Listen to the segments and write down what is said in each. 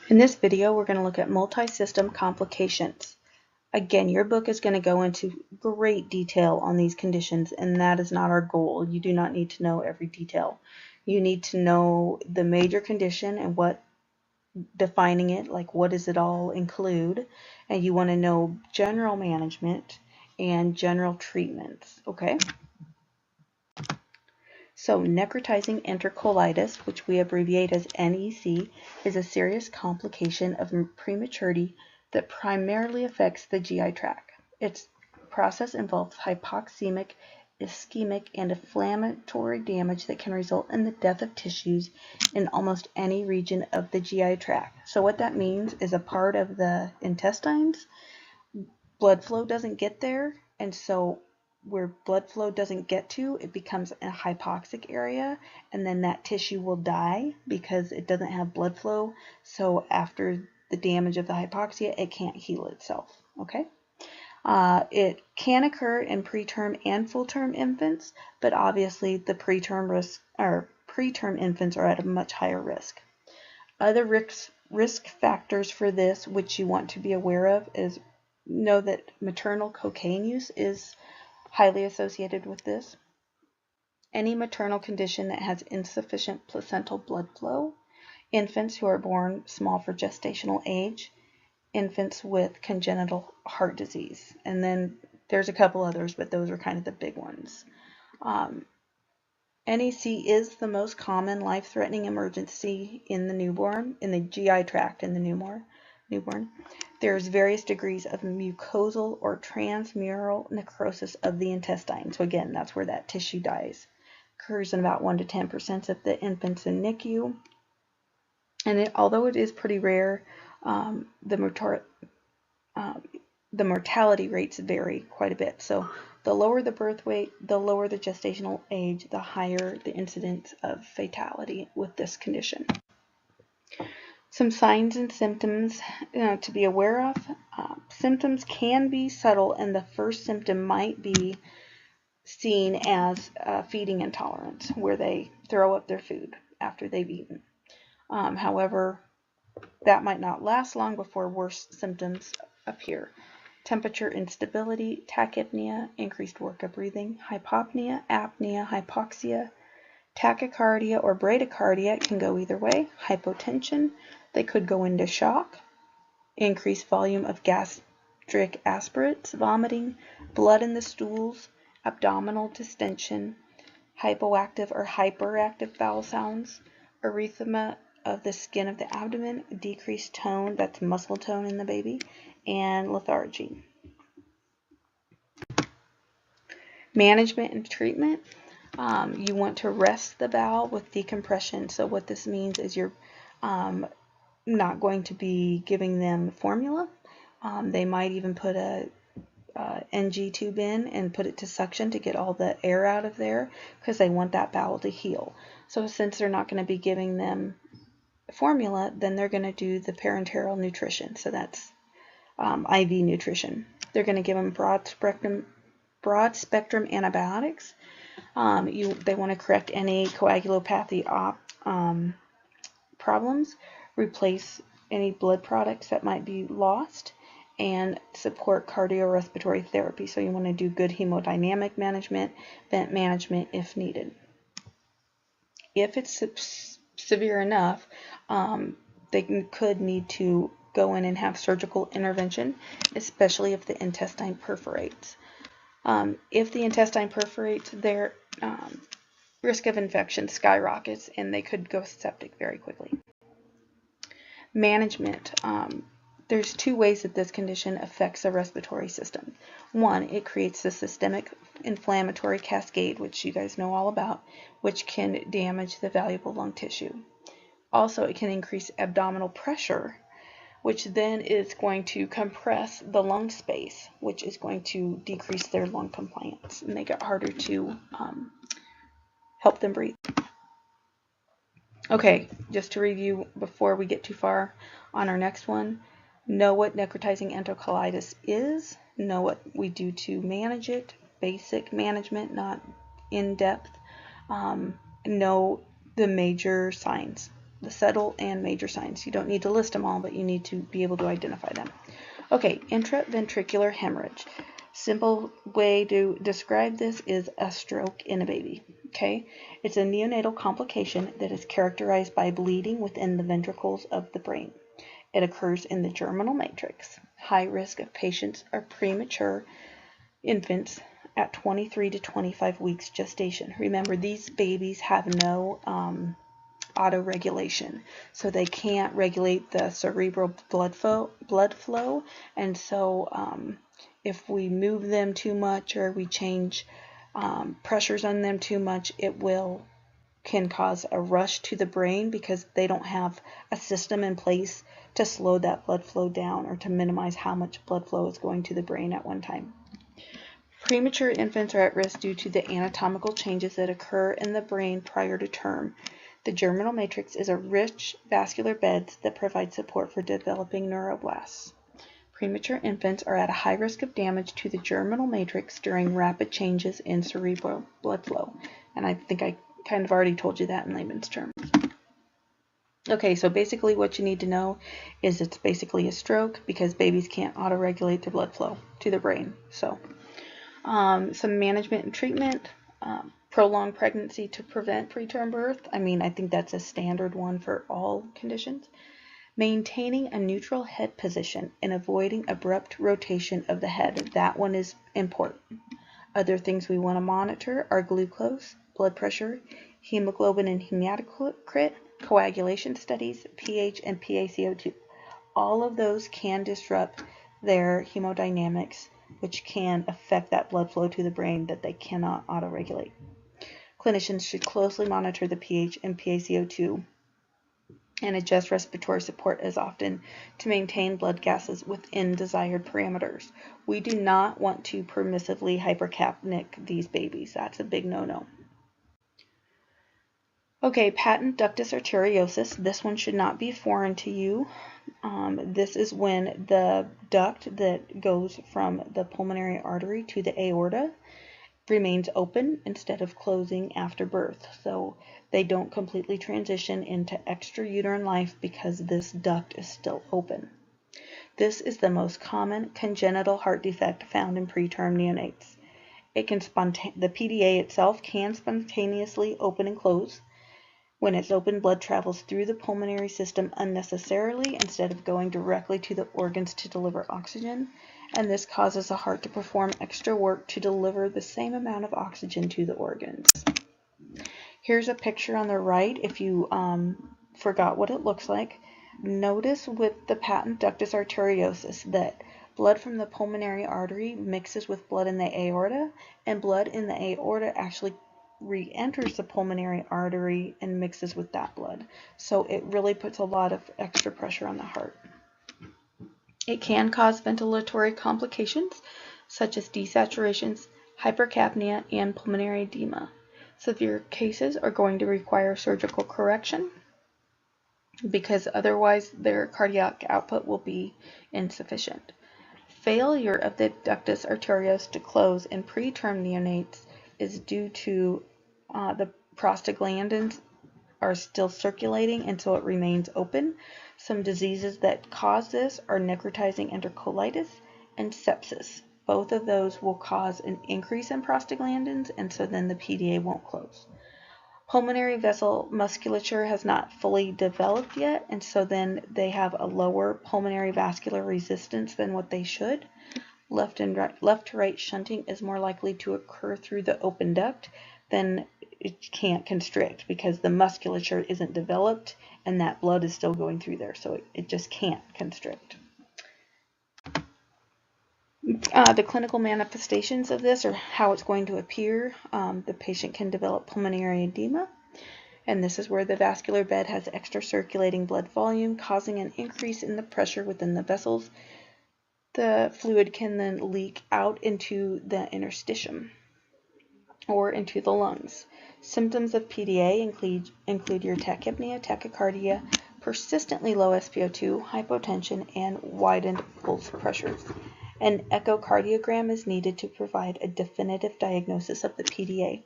In this video, we're going to look at multi-system complications. Again, your book is going to go into great detail on these conditions, and that is not our goal. You do not need to know every detail. You need to know the major condition and what defining it, like what does it all include, and you want to know general management and general treatments, okay? So necrotizing enterocolitis, which we abbreviate as NEC, is a serious complication of prematurity that primarily affects the GI tract. Its process involves hypoxemic, ischemic, and inflammatory damage that can result in the death of tissues in almost any region of the GI tract. So what that means is a part of the intestines, blood flow doesn't get there, and so where blood flow doesn't get to, it becomes a hypoxic area, and then that tissue will die because it doesn't have blood flow. So after the damage of the hypoxia, it can't heal itself. Okay. It can occur in preterm and full-term infants, but obviously the preterm infants are at a much higher risk. Other risk factors for this, which you want to be aware of, is know that maternal cocaine use is highly associated with this. Any maternal condition that has insufficient placental blood flow, infants who are born small for gestational age, infants with congenital heart disease, and then there's a couple others, but those are kind of the big ones. NEC is the most common life-threatening emergency in the newborn, in the GI tract in the newborn. There's various degrees of mucosal or transmural necrosis of the intestine. So again, that's where that tissue dies. Occurs in about 1 to 10% of the infants in NICU. And although it is pretty rare, the mortality rates vary quite a bit. So the lower the birth weight, the lower the gestational age, the higher the incidence of fatality with this condition. Some signs and symptoms to be aware of. Symptoms can be subtle, and the first symptom might be seen as feeding intolerance, where they throw up their food after they've eaten. However, that might not last long before worse symptoms appear. Temperature instability, tachypnea, increased work of breathing, hypopnea, apnea, hypoxia, tachycardia or bradycardia can go either way. Hypotension, they could go into shock, increased volume of gastric aspirates, vomiting, blood in the stools, abdominal distension, hypoactive or hyperactive bowel sounds, erythema of the skin of the abdomen, decreased tone, that's muscle tone in the baby, and lethargy. Management and treatment. You want to rest the bowel with decompression. So what this means is you're not going to be giving them formula. They might even put a NG tube in and put it to suction to get all the air out of there because they want that bowel to heal. So since they're not going to be giving them formula, then they're going to do the parenteral nutrition. So that's IV nutrition. They're going to give them broad spectrum antibiotics. They want to correct any coagulopathy problems, replace any blood products that might be lost, and support cardiorespiratory therapy. So you want to do good hemodynamic management, vent management if needed. If it's severe enough, they could need to go in and have surgical intervention, especially if the intestine perforates. If the intestine perforates, their risk of infection skyrockets and they could go septic very quickly. Management. There's two ways that this condition affects the respiratory system. One, it creates a systemic inflammatory cascade, which you guys know all about, which can damage the valuable lung tissue. Also, it can increase abdominal pressure, which then is going to compress the lung space, which is going to decrease their lung compliance and make it harder to help them breathe. Okay, just to review before we get too far on our next one, know what necrotizing enterocolitis is, know what we do to manage it, basic management, not in depth, know the major signs. the subtle and major signs. You don't need to list them all, but you need to be able to identify them. Okay, intraventricular hemorrhage. Simple way to describe this is a stroke in a baby. Okay, it's a neonatal complication that is characterized by bleeding within the ventricles of the brain. It occurs in the germinal matrix. High risk of patients are premature infants at 23 to 25 weeks gestation. Remember, these babies have no autoregulation, so they can't regulate the cerebral blood flow, and so if we move them too much or we change pressures on them too much, it can cause a rush to the brain because they don't have a system in place to slow that blood flow down or to minimize how much blood flow is going to the brain at one time. Premature infants are at risk due to the anatomical changes that occur in the brain prior to term. The germinal matrix is a rich vascular bed that provides support for developing neuroblasts. Premature infants are at a high risk of damage to the germinal matrix during rapid changes in cerebral blood flow. And I think I kind of already told you that in layman's terms. Okay, so basically what you need to know is it's basically a stroke because babies can't autoregulate their blood flow to the brain. So some management and treatment, prolonged pregnancy to prevent preterm birth. I mean, I think that's a standard one for all conditions. Maintaining a neutral head position and avoiding abrupt rotation of the head. That one is important. Other things we want to monitor are glucose, blood pressure, hemoglobin and hematocrit, coagulation studies, pH, and PaCO2. All of those can disrupt their hemodynamics, which can affect that blood flow to the brain that they cannot autoregulate. Clinicians should closely monitor the pH and PaCO2 and adjust respiratory support as often to maintain blood gases within desired parameters. We do not want to permissively hypercapnic these babies. That's a big no-no. Okay, patent ductus arteriosus. This one should not be foreign to you. This is when the duct that goes from the pulmonary artery to the aorta remains open instead of closing after birth. So they don't completely transition into extrauterine life because this duct is still open. This is the most common congenital heart defect found in preterm neonates. The PDA itself can spontaneously open and close. When it's open, blood travels through the pulmonary system unnecessarily instead of going directly to the organs to deliver oxygen, and this causes the heart to perform extra work to deliver the same amount of oxygen to the organs. Here's a picture on the right if you forgot what it looks like. Notice with the patent ductus arteriosus that blood from the pulmonary artery mixes with blood in the aorta, and blood in the aorta actually re-enters the pulmonary artery and mixes with that blood. So it really puts a lot of extra pressure on the heart. It can cause ventilatory complications such as desaturations, hypercapnia, and pulmonary edema. Severe cases are going to require surgical correction because otherwise their cardiac output will be insufficient. Failure of the ductus arteriosus to close in preterm neonates is due to the prostaglandins are still circulating and so it remains open. Some diseases that cause this are necrotizing enterocolitis and sepsis. Both of those will cause an increase in prostaglandins, and so then the PDA won't close. Pulmonary vessel musculature has not fully developed yet, and so then they have a lower pulmonary vascular resistance than what they should. Left to right shunting is more likely to occur through the open duct than it can't constrict because the musculature isn't developed and that blood is still going through there, so it just can't constrict. The clinical manifestations of this or how it's going to appear, the patient can develop pulmonary edema, and this is where the vascular bed has extra circulating blood volume, causing an increase in the pressure within the vessels. The fluid can then leak out into the interstitium or into the lungs. Symptoms of PDA include your tachypnea, tachycardia, persistently low SpO2, hypotension, and widened pulse pressures. An echocardiogram is needed to provide a definitive diagnosis of the PDA.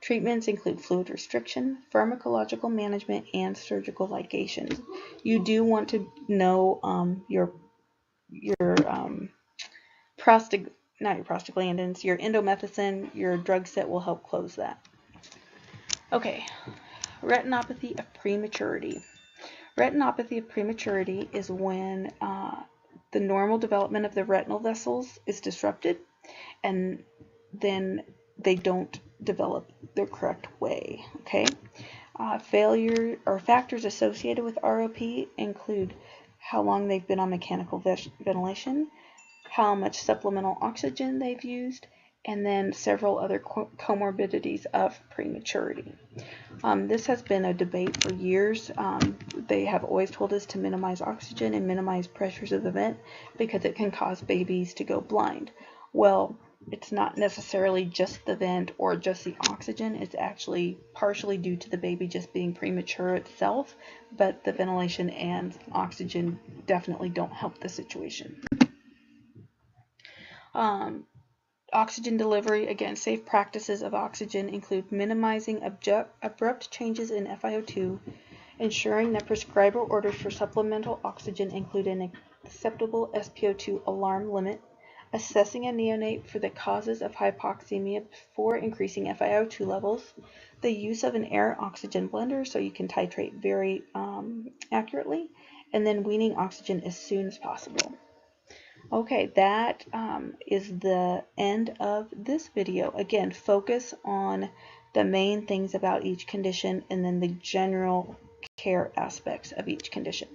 Treatments include fluid restriction, pharmacological management, and surgical ligation. You do want to know your not your prostaglandins, your indomethacin, your drug set will help close that. Okay, retinopathy of prematurity. Retinopathy of prematurity is when the normal development of the retinal vessels is disrupted, and then they don't develop the correct way. Okay, failure or factors associated with ROP include how long they've been on mechanical ventilation, how much supplemental oxygen they've used, and then several other comorbidities of prematurity. This has been a debate for years. They have always told us to minimize oxygen and minimize pressures of the vent because it can cause babies to go blind. Well, it's not necessarily just the vent or just the oxygen. It's actually partially due to the baby just being premature itself, but the ventilation and oxygen definitely don't help the situation. Oxygen delivery, again, safe practices of oxygen include minimizing abrupt changes in FiO2, ensuring that prescriber orders for supplemental oxygen include an acceptable SpO2 alarm limit, assessing a neonate for the causes of hypoxemia before increasing FiO2 levels, the use of an air oxygen blender so you can titrate very accurately, and then weaning oxygen as soon as possible. Okay, that is the end of this video. Again, focus on the main things about each condition and then the general care aspects of each condition.